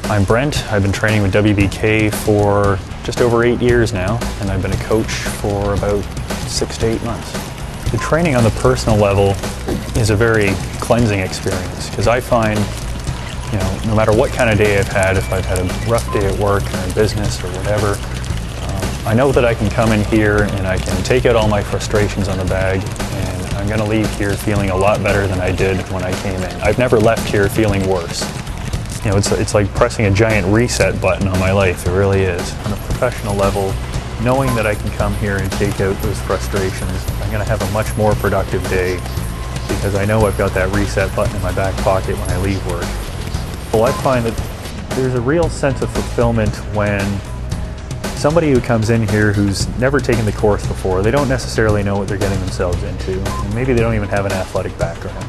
I'm Brent. I've been training with WBK for just over 8 years now, and I've been a coach for about 6 to 8 months. The training on the personal level is a very cleansing experience because I find, no matter what kind of day I've had, if I've had a rough day at work or in business or whatever, I know that I can come in here and I can take out all my frustrations on the bag, and I'm going to leave here feeling a lot better than I did when I came in. I've never left here feeling worse. It's like pressing a giant reset button on my life. It really is. On a professional level, knowing that I can come here and take out those frustrations, I'm going to have a much more productive day because I know I've got that reset button in my back pocket when I leave work. Well, I find that there's a real sense of fulfillment when somebody who comes in here who's never taken the course before, they don't necessarily know what they're getting themselves into. And maybe they don't even have an athletic background.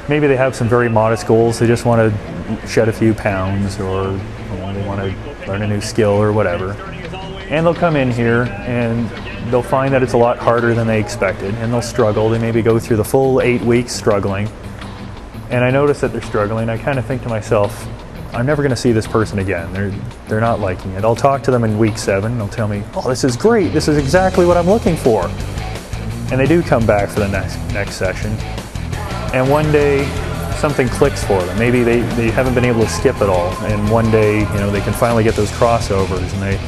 Maybe they have some very modest goals. They just want to shed a few pounds, or they want to learn a new skill or whatever. And they'll come in here and they'll find that it's a lot harder than they expected, and they'll struggle. They maybe go through the full 8 weeks struggling. And I notice that they're struggling. I kind of think to myself, I'm never going to see this person again. They're not liking it. I'll talk to them in week 7 and they'll tell me, oh, this is great. This is exactly what I'm looking for. And they do come back for the next session. And one day something clicks for them. Maybe they haven't been able to skip it all. And one day, they can finally get those crossovers, and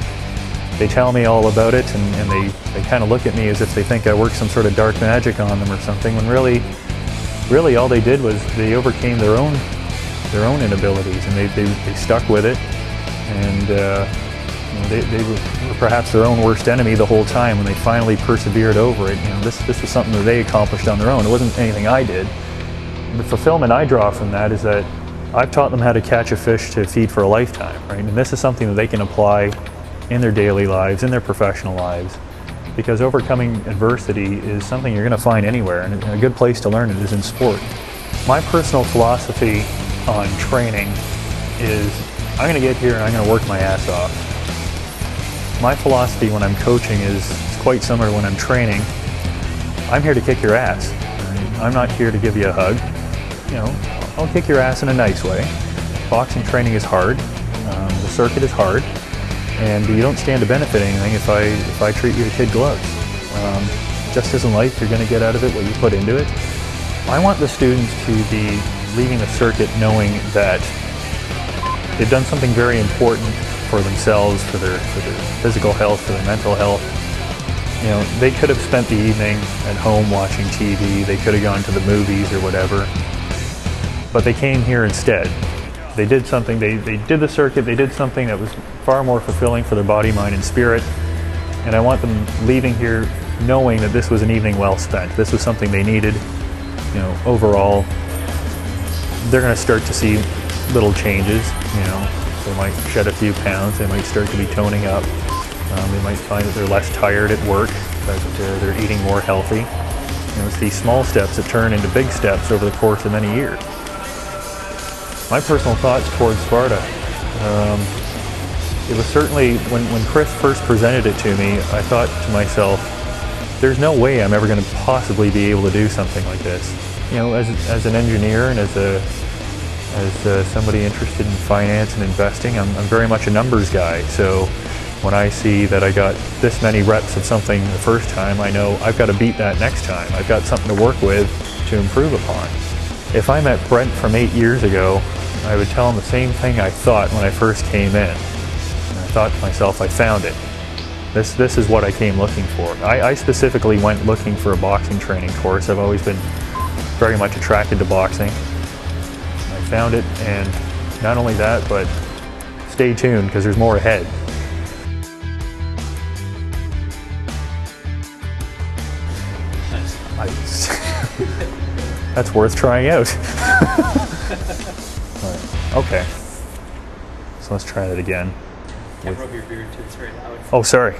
they tell me all about it, and they kind of look at me as if they think I worked some sort of dark magic on them or something, when really all they did was they overcame their own inabilities, and they stuck with it, and they were perhaps their own worst enemy the whole time when they finally persevered over it. This was something that they accomplished on their own. It wasn't anything I did. The fulfillment I draw from that is that I've taught them how to catch a fish to feed for a lifetime, right? And this is something that they can apply in their daily lives, in their professional lives, because overcoming adversity is something you're going to find anywhere, and a good place to learn it is in sport. My personal philosophy on training is I'm going to get here and I'm going to work my ass off. My philosophy when I'm coaching is quite similar to when I'm training. I'm here to kick your ass. I'm not here to give you a hug. I'll kick your ass in a nice way. Boxing training is hard. The circuit is hard, and you don't stand to benefit anything if I treat you to kid gloves. Just as in life, you're going to get out of it what you put into it. I want the students to be leaving the circuit knowing that they've done something very important for themselves, for their physical health, for their mental health. They could have spent the evening at home watching TV, they could have gone to the movies or whatever, but they came here instead. They did something, they did the circuit, they did something that was far more fulfilling for their body, mind, and spirit, and I want them leaving here knowing that this was an evening well spent. This was something they needed. Overall, they're going to start to see little changes. They might shed a few pounds, they might start to be toning up. They might find that they're less tired at work, that they're eating more healthy. It's these small steps that turn into big steps over the course of many years. My personal thoughts towards Sparta, it was certainly, when Chris first presented it to me, I thought to myself, there's no way I'm ever going to possibly be able to do something like this. As an engineer and as somebody interested in finance and investing, I'm very much a numbers guy. So when I see that I got this many reps of something the first time, I know I've got to beat that next time. I've got something to work with to improve upon. If I met Brent from 8 years ago, I would tell him the same thing I thought when I first came in. And I thought to myself, I found it. This is what I came looking for. I specifically went looking for a boxing training course. I've always been very much attracted to boxing. I found it, and not only that, but stay tuned because there's more ahead. That's worth trying out. Right. Okay. So let's try that again. Can't rub your beard too, it's very loud. Oh, sorry.